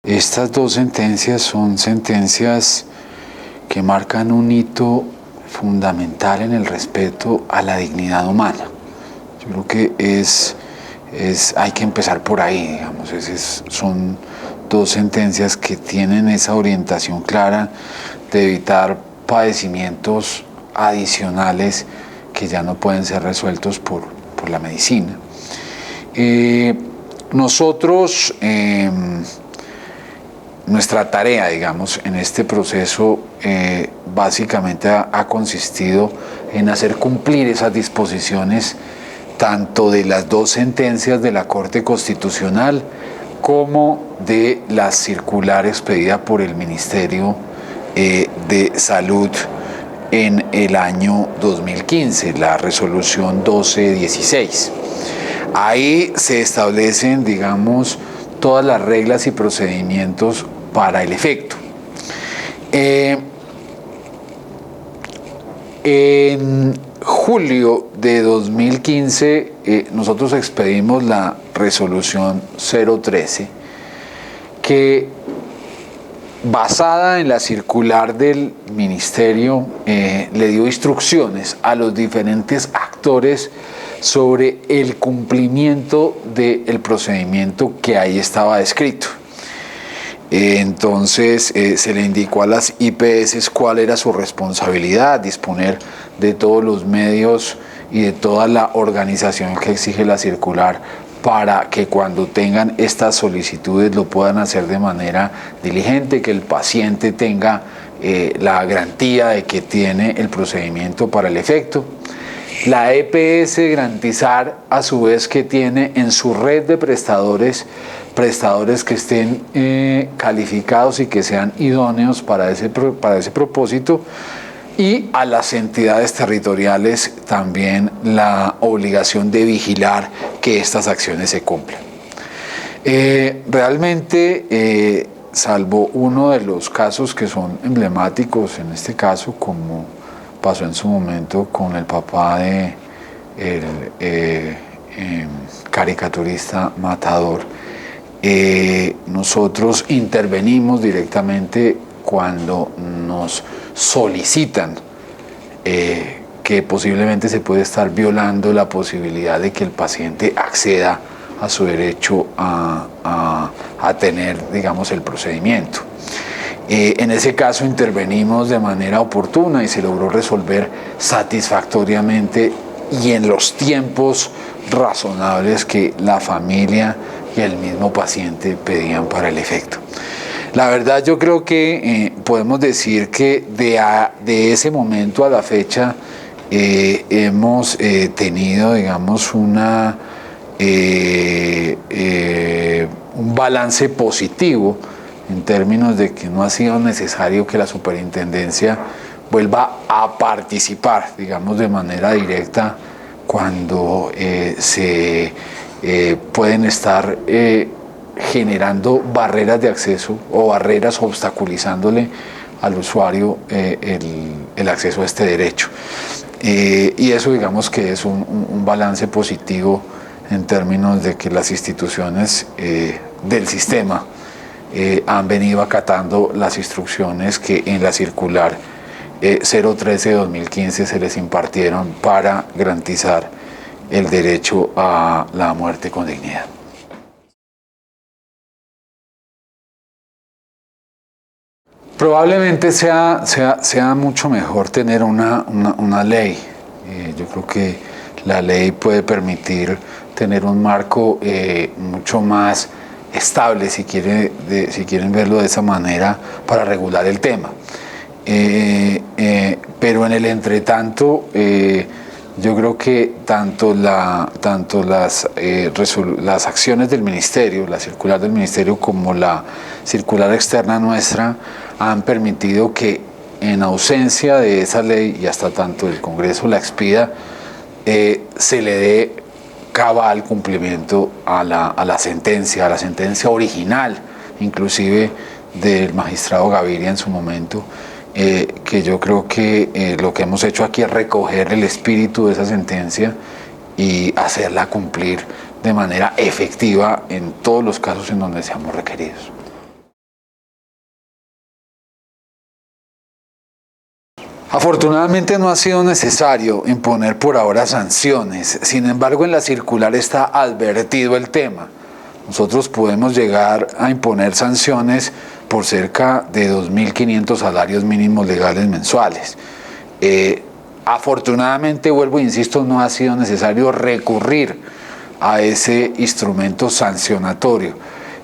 Estas dos sentencias son sentencias que marcan un hito fundamental en el respeto a la dignidad humana. Yo creo que hay que empezar por ahí, digamos. Son dos sentencias que tienen esa orientación clara de evitar padecimientos adicionales que ya no pueden ser resueltos por la medicina. Nosotros, nuestra tarea, digamos, en este proceso básicamente ha consistido en hacer cumplir esas disposiciones tanto de las dos sentencias de la Corte Constitucional como de la circular expedida por el Ministerio de Salud en el año 2015, la resolución 1216. Ahí se establecen, digamos, todas las reglas y procedimientos para el efecto. En julio de 2015 nosotros expedimos la resolución 013 que, basada en la circular del ministerio, le dio instrucciones a los diferentes actores sobre el cumplimiento del procedimiento que ahí estaba descrito. Entonces se le indicó a las IPS cuál era su responsabilidad, disponer de todos los medios y de toda la organización que exige la circular para que cuando tengan estas solicitudes lo puedan hacer de manera diligente, que el paciente tenga la garantía de que tiene el procedimiento para el efecto. La EPS garantizar a su vez que tiene en su red de prestadores que estén calificados y que sean idóneos para ese propósito, y a las entidades territoriales también la obligación de vigilar que estas acciones se cumplan. Realmente, salvo uno de los casos que son emblemáticos en este caso, como pasó en su momento con el papá de el caricaturista Matador, nosotros intervenimos directamente cuando nos solicitan que posiblemente se puede estar violando la posibilidad de que el paciente acceda a su derecho a tener, digamos, el procedimiento. En ese caso intervenimos de manera oportuna y se logró resolver satisfactoriamente y en los tiempos razonables que la familia y el mismo paciente pedían para el efecto. La verdad, yo creo que podemos decir que de ese momento a la fecha hemos tenido, digamos, un balance positivo en términos de que no ha sido necesario que la superintendencia vuelva a participar, digamos, de manera directa cuando se pueden estar generando barreras de acceso o barreras obstaculizándole al usuario el acceso a este derecho. Y eso, digamos, que es un balance positivo en términos de que las instituciones del sistema han venido acatando las instrucciones que en la circular 013 de 2015 se les impartieron para garantizar el derecho a la muerte con dignidad. Probablemente sea mucho mejor tener una ley. Yo creo que la ley puede permitir tener un marco mucho más estable, si quieren verlo de esa manera, para regular el tema. Pero en el entretanto, yo creo que tanto las acciones del Ministerio, la circular del Ministerio, como la circular externa nuestra han permitido que, en ausencia de esa ley y hasta tanto el Congreso la expida, se le dé cabal cumplimiento a la sentencia original, inclusive del magistrado Gaviria en su momento, que yo creo que lo que hemos hecho aquí es recoger el espíritu de esa sentencia y hacerla cumplir de manera efectiva en todos los casos en donde seamos requeridos. Afortunadamente no ha sido necesario imponer por ahora sanciones, sin embargo en la circular está advertido el tema. Nosotros podemos llegar a imponer sanciones por cerca de 2.500 salarios mínimos legales mensuales. Afortunadamente, vuelvo e insisto, no ha sido necesario recurrir a ese instrumento sancionatorio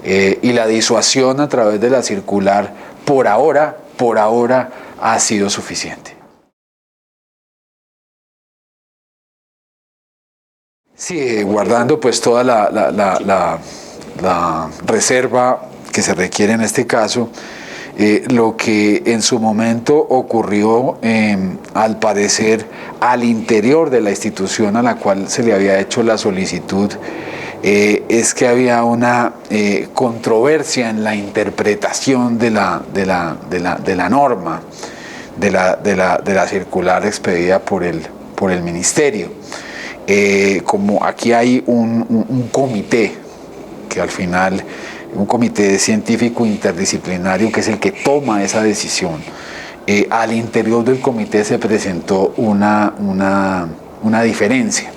y la disuasión a través de la circular por ahora ha sido suficiente. Sí, guardando pues toda la reserva que se requiere en este caso, lo que en su momento ocurrió, al parecer, al interior de la institución a la cual se le había hecho la solicitud, es que había una controversia en la interpretación de la norma, de la circular expedida por el ministerio. Como aquí hay un comité, que al final, un comité científico interdisciplinario que es el que toma esa decisión, al interior del comité se presentó una diferencia.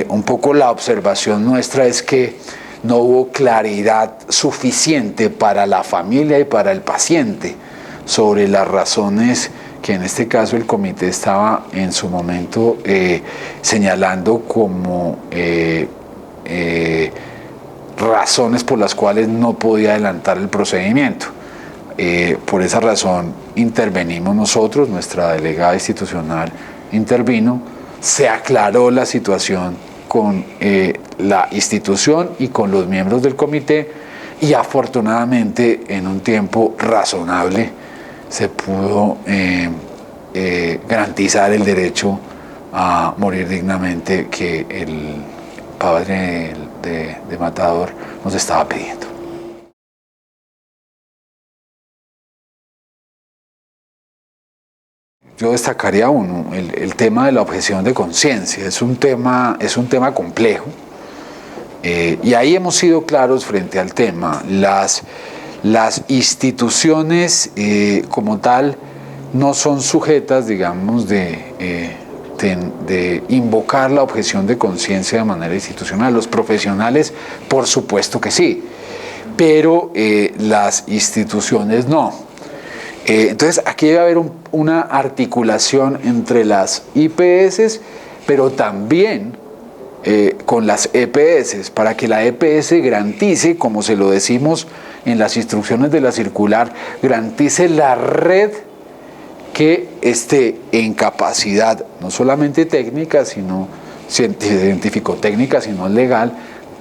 Un poco la observación nuestra es que no hubo claridad suficiente para la familia y para el paciente sobre las razones que en este caso el comité estaba en su momento señalando como razones por las cuales no podía adelantar el procedimiento. Por esa razón intervenimos nosotros, nuestra delegada institucional intervino, se aclaró la situación con la institución y con los miembros del comité y afortunadamente en un tiempo razonable se pudo garantizar el derecho a morir dignamente que el padre de Matador nos estaba pidiendo. Yo destacaría el tema de la objeción de conciencia. Es un tema complejo y ahí hemos sido claros frente al tema. Las instituciones como tal no son sujetas, digamos, de invocar la objeción de conciencia de manera institucional. Los profesionales, por supuesto que sí, pero las instituciones no. Entonces, aquí debe haber una articulación entre las IPS, pero también con las EPS, para que la EPS garantice, como se lo decimos en las instrucciones de la circular, garantice la red que esté en capacidad, no solamente técnica, sino científico-técnica, sino legal,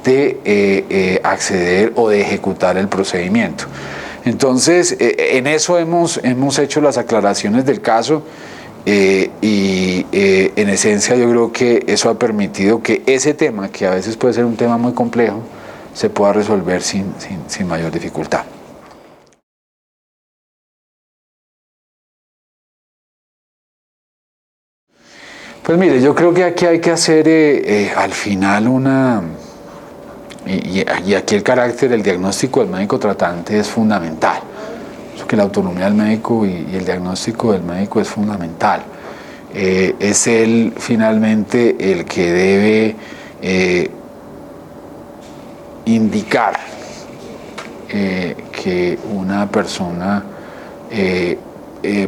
de acceder o de ejecutar el procedimiento. Entonces, en eso hemos hecho las aclaraciones del caso y en esencia yo creo que eso ha permitido que ese tema, que a veces puede ser un tema muy complejo, se pueda resolver sin mayor dificultad. Pues mire, yo creo que aquí hay que hacer al final y aquí el carácter del diagnóstico del médico tratante es fundamental. Que la autonomía del médico y el diagnóstico del médico es fundamental. Es él finalmente el que debe indicar que una persona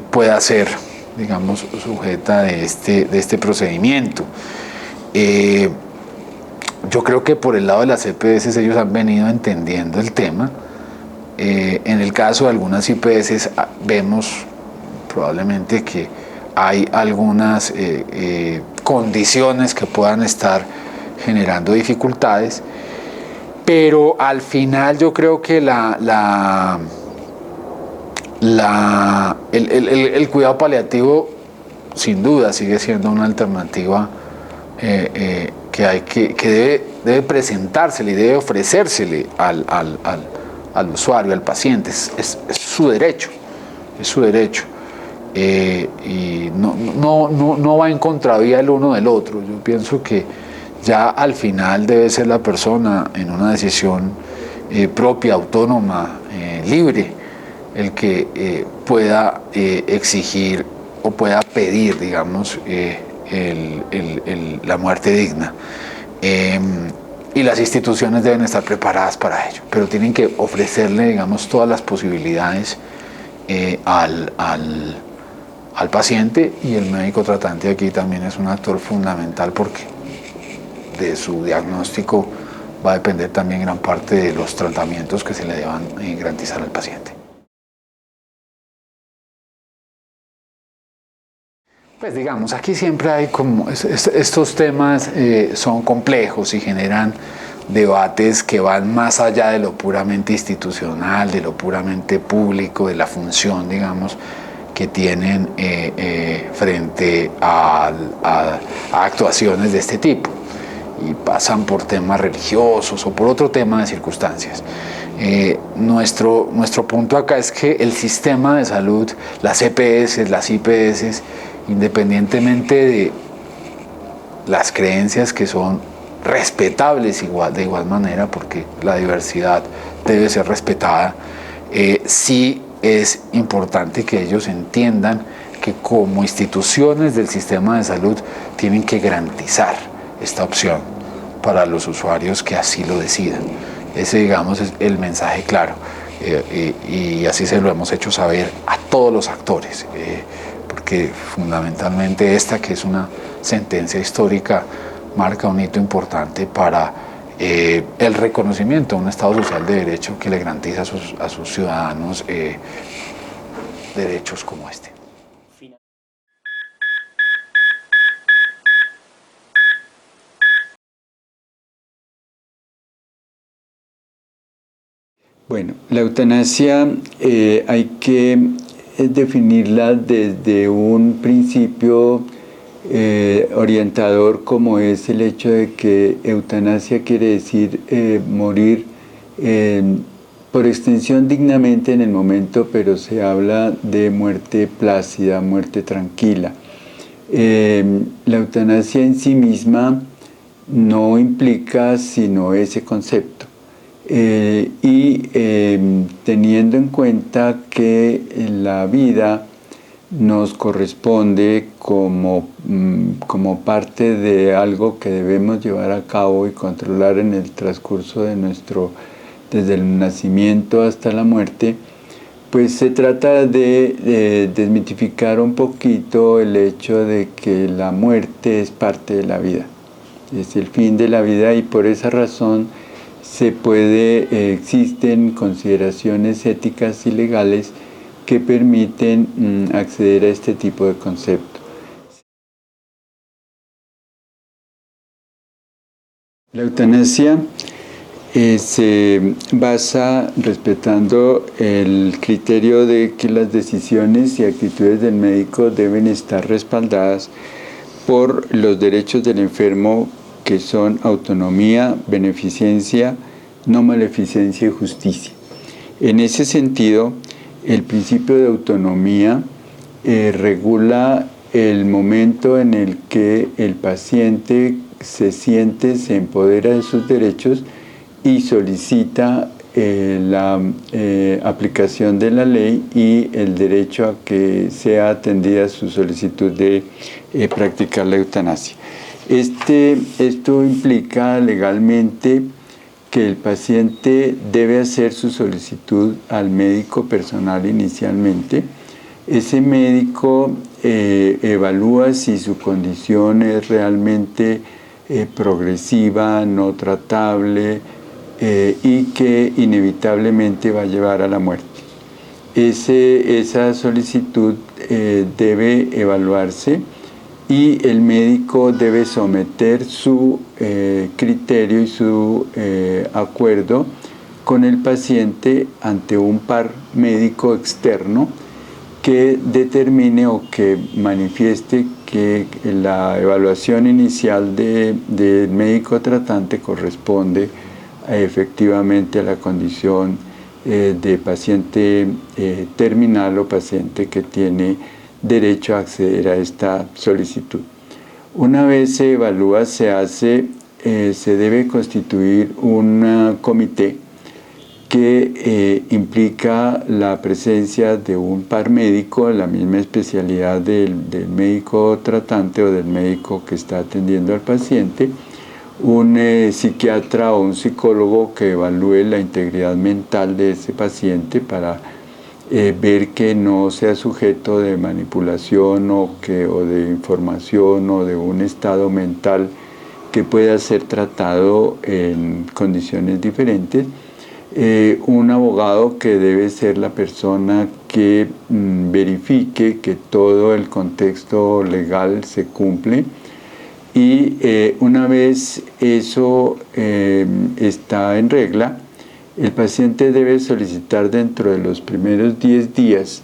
pueda ser, digamos, sujeta de este procedimiento. Yo creo que por el lado de las EPS ellos han venido entendiendo el tema. En el caso de algunas IPS vemos probablemente que hay algunas condiciones que puedan estar generando dificultades, pero al final yo creo que el cuidado paliativo sin duda sigue siendo una alternativa que debe presentársele y debe ofrecérsele al usuario, al paciente. Es su derecho, es su derecho. Y no va en contravía el uno del otro. Yo pienso que ya al final debe ser la persona en una decisión propia, autónoma, libre, el que pueda exigir o pueda pedir, digamos, la muerte digna. Y las instituciones deben estar preparadas para ello, pero tienen que ofrecerle, digamos, todas las posibilidades al paciente, y el médico tratante aquí también es un actor fundamental porque de su diagnóstico va a depender también gran parte de los tratamientos que se le deban garantizar al paciente. Pues digamos, aquí siempre hay como, estos temas son complejos y generan debates que van más allá de lo puramente institucional, de lo puramente público, de la función, digamos, que tienen frente a actuaciones de este tipo, y pasan por temas religiosos o por otro tema de circunstancias. Nuestro punto acá es que el sistema de salud, las EPS, las IPS, independientemente de las creencias que son respetables de igual manera, porque la diversidad debe ser respetada, sí es importante que ellos entiendan que como instituciones del sistema de salud tienen que garantizar esta opción para los usuarios que así lo decidan. Ese, digamos, es el mensaje claro, y así se lo hemos hecho saber a todos los actores, porque fundamentalmente esta, que es una sentencia histórica, marca un hito importante para el reconocimiento de un Estado social de derecho que le garantiza a sus ciudadanos derechos como este. Bueno, la eutanasia hay que definirla desde un principio orientador, como es el hecho de que eutanasia quiere decir morir por extensión dignamente en el momento, pero se habla de muerte plácida, muerte tranquila. La eutanasia en sí misma no implica sino ese concepto. Teniendo en cuenta que la vida nos corresponde como parte de algo que debemos llevar a cabo y controlar en el transcurso de desde el nacimiento hasta la muerte, pues se trata de desmitificar un poquito el hecho de que la muerte es parte de la vida, es el fin de la vida, y por esa razón existen consideraciones éticas y legales que permiten acceder a este tipo de concepto. La eutanasia se basa respetando el criterio de que las decisiones y actitudes del médico deben estar respaldadas por los derechos del enfermo, que son autonomía, beneficencia, no maleficencia y justicia. En ese sentido, el principio de autonomía regula el momento en el que el paciente se empodera de sus derechos y solicita la aplicación de la ley y el derecho a que sea atendida su solicitud de practicar la eutanasia. Esto implica legalmente que el paciente debe hacer su solicitud al médico personal inicialmente. Ese médico evalúa si su condición es realmente progresiva, no tratable, y que inevitablemente va a llevar a la muerte. Esa solicitud debe evaluarse y el médico debe someter su criterio y su acuerdo con el paciente ante un par médico externo que determine o que manifieste que la evaluación inicial del médico tratante corresponde efectivamente a la condición de paciente terminal o paciente que tiene derecho a acceder a esta solicitud. Una vez se evalúa, se debe constituir un comité que implica la presencia de un par médico, la misma especialidad del médico tratante o del médico que está atendiendo al paciente, un psiquiatra o un psicólogo que evalúe la integridad mental de ese paciente para ver que no sea sujeto de manipulación o de información o de un estado mental que pueda ser tratado en condiciones diferentes. Un abogado que debe ser la persona que verifique que todo el contexto legal se cumple, y una vez eso está en regla, el paciente debe solicitar dentro de los primeros 10 días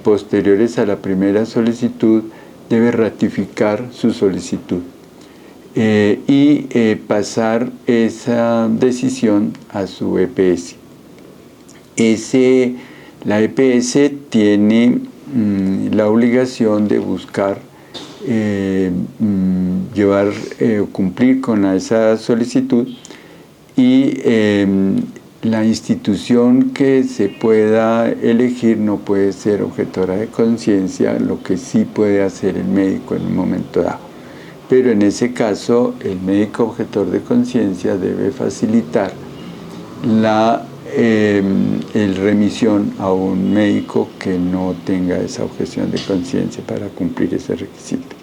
posteriores a la primera solicitud, debe ratificar su solicitud y pasar esa decisión a su EPS. La EPS tiene la obligación de buscar cumplir con esa solicitud, y la institución que se pueda elegir no puede ser objetora de conciencia, lo que sí puede hacer el médico en un momento dado. Pero en ese caso, el médico objetor de conciencia debe facilitar el remisión a un médico que no tenga esa objeción de conciencia para cumplir ese requisito.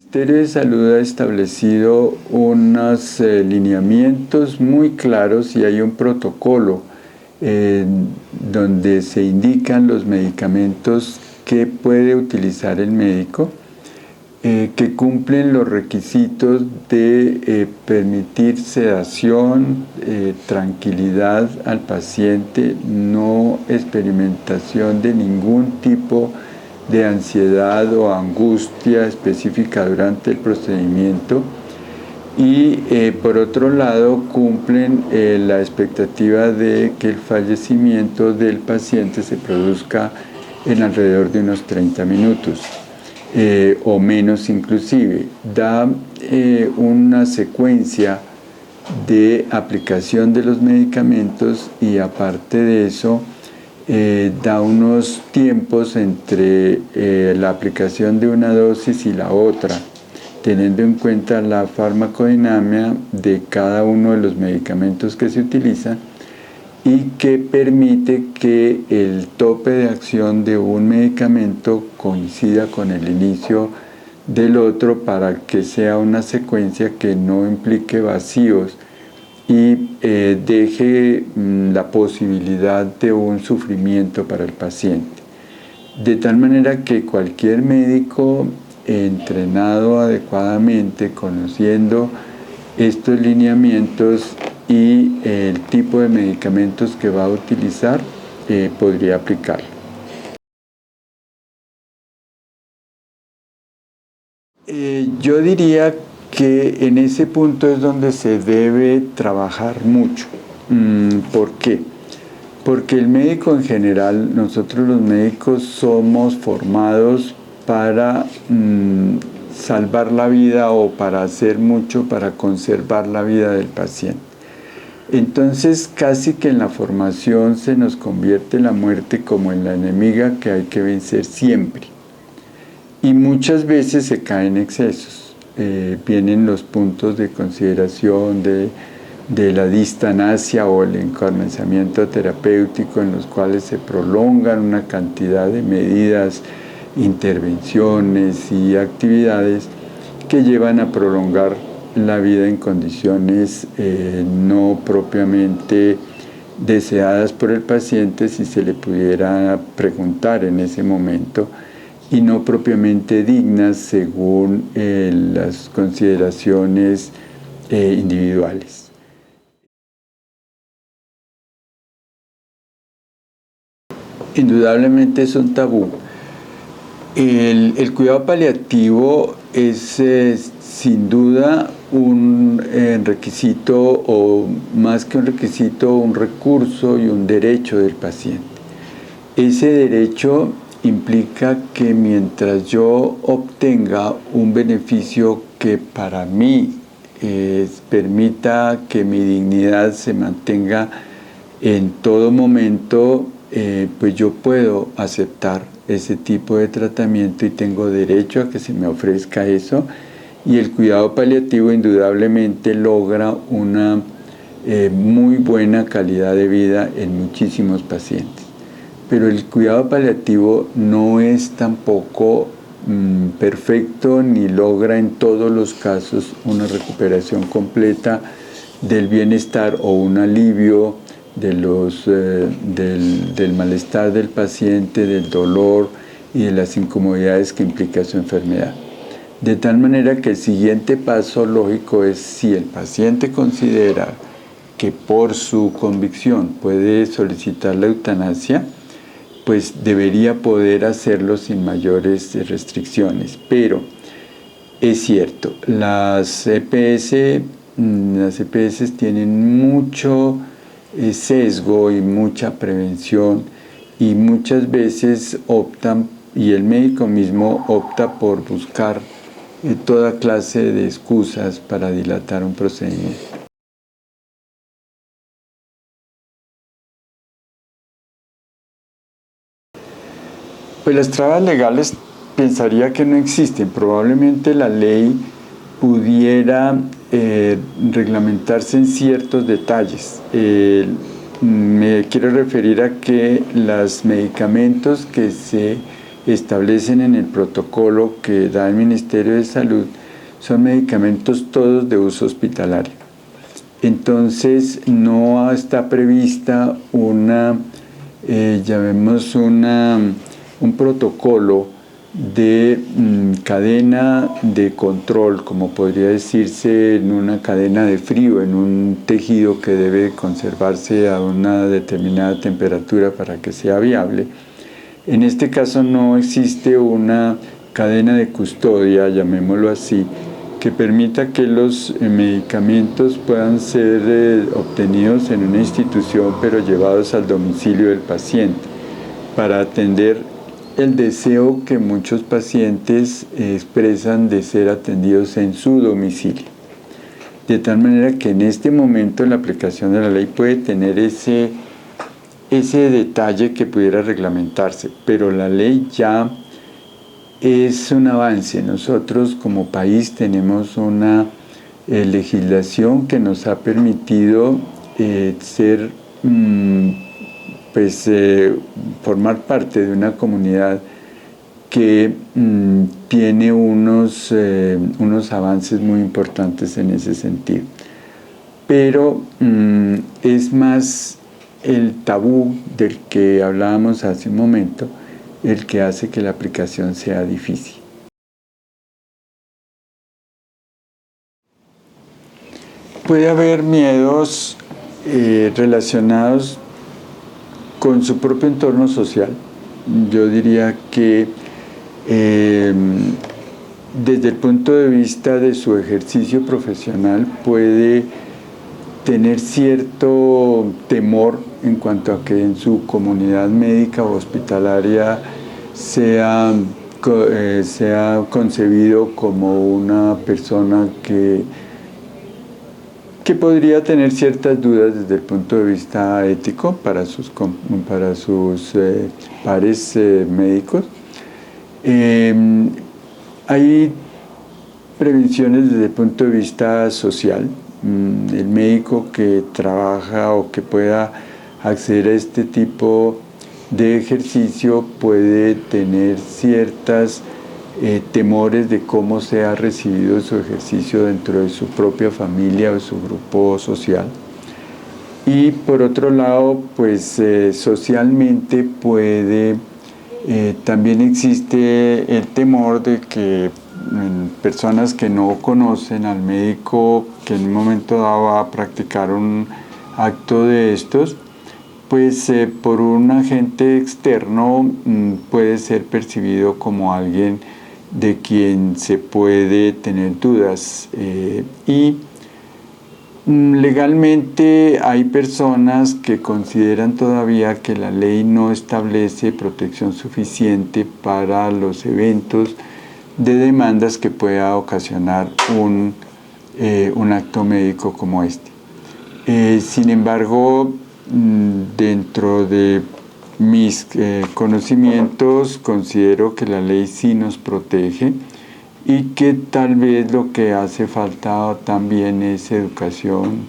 El Ministerio de Salud ha establecido unos lineamientos muy claros y hay un protocolo donde se indican los medicamentos que puede utilizar el médico, que cumplen los requisitos de permitir sedación, tranquilidad al paciente, no experimentación de ningún tipo de ansiedad o angustia específica durante el procedimiento, y por otro lado cumplen la expectativa de que el fallecimiento del paciente se produzca en alrededor de unos 30 minutos o menos inclusive. Da una secuencia de aplicación de los medicamentos y aparte de eso da unos tiempos entre la aplicación de una dosis y la otra, teniendo en cuenta la farmacodinámica de cada uno de los medicamentos que se utilizan, y que permite que el tope de acción de un medicamento coincida con el inicio del otro para que sea una secuencia que no implique vacíos y deje la posibilidad de un sufrimiento para el paciente. De tal manera que cualquier médico entrenado adecuadamente, conociendo estos lineamientos y el tipo de medicamentos que va a utilizar, podría aplicarlo. Yo diría que en ese punto es donde se debe trabajar mucho. ¿Por qué? Porque el médico en general, nosotros los médicos somos formados para salvar la vida o para hacer mucho para conservar la vida del paciente. Entonces casi que en la formación se nos convierte la muerte como en la enemiga que hay que vencer siempre. Y muchas veces se caen excesos. Vienen los puntos de consideración de la distanasia o el encarnizamiento terapéutico, en los cuales se prolongan una cantidad de medidas, intervenciones y actividades que llevan a prolongar la vida en condiciones no propiamente deseadas por el paciente, si se le pudiera preguntar en ese momento, y no propiamente dignas según las consideraciones individuales. Indudablemente es un tabú. El cuidado paliativo es sin duda un requisito, o más que un requisito, un recurso y un derecho del paciente. Ese derecho implica que mientras yo obtenga un beneficio que para mí permita que mi dignidad se mantenga en todo momento, pues yo puedo aceptar ese tipo de tratamiento y tengo derecho a que se me ofrezca eso. Y el cuidado paliativo indudablemente logra una muy buena calidad de vida en muchísimos pacientes. Pero el cuidado paliativo no es tampoco perfecto ni logra en todos los casos una recuperación completa del bienestar o un alivio de del malestar del paciente, del dolor y de las incomodidades que implica su enfermedad. De tal manera que el siguiente paso lógico es, si el paciente considera que por su convicción puede solicitar la eutanasia, pues debería poder hacerlo sin mayores restricciones. Pero es cierto, las EPS tienen mucho sesgo y mucha prevención, y muchas veces optan, y el médico mismo opta por buscar toda clase de excusas para dilatar un procedimiento. Pues las trabas legales pensaría que no existen. Probablemente la ley pudiera reglamentarse en ciertos detalles. Me quiero referir a que los medicamentos que se establecen en el protocolo que da el Ministerio de Salud son medicamentos todos de uso hospitalario. Entonces no está prevista un protocolo de cadena de control, como podría decirse en una cadena de frío, en un tejido que debe conservarse a una determinada temperatura para que sea viable. En este caso no existe una cadena de custodia, llamémoslo así, que permita que los medicamentos puedan ser obtenidos en una institución, pero llevados al domicilio del paciente, para atender el deseo que muchos pacientes expresan de ser atendidos en su domicilio. De tal manera que en este momento la aplicación de la ley puede tener ese detalle que pudiera reglamentarse, pero la ley ya es un avance. Nosotros como país tenemos una legislación que nos ha permitido formar parte de una comunidad que tiene unos avances muy importantes en ese sentido. Pero es más el tabú del que hablábamos hace un momento el que hace que la aplicación sea difícil. Puede haber miedos relacionados con su propio entorno social. Yo diría que desde el punto de vista de su ejercicio profesional puede tener cierto temor en cuanto a que en su comunidad médica o hospitalaria sea concebido como una persona que podría tener ciertas dudas desde el punto de vista ético para sus pares médicos. Hay prevenciones desde el punto de vista social. El médico que trabaja o que pueda acceder a este tipo de ejercicio puede tener ciertos temores de cómo se ha recibido su ejercicio dentro de su propia familia o su grupo social. Y por otro lado, pues socialmente también existe el temor de que personas que no conocen al médico que en un momento dado va a practicar un acto de estos, pues por un agente externo puede ser percibido como alguien de quien se puede tener dudas. Y legalmente hay personas que consideran todavía que la ley no establece protección suficiente para los eventos de demandas que pueda ocasionar un un acto médico como este. Sin embargo, dentro de mis conocimientos, considero que la ley sí nos protege y que tal vez lo que hace falta también es educación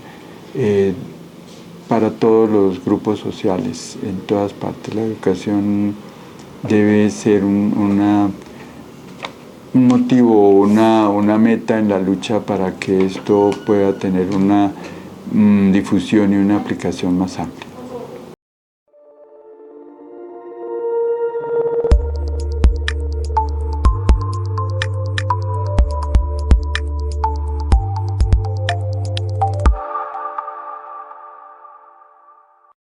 para todos los grupos sociales, en todas partes. La educación debe ser un motivo, una meta en la lucha para que esto pueda tener una difusión y una aplicación más amplia.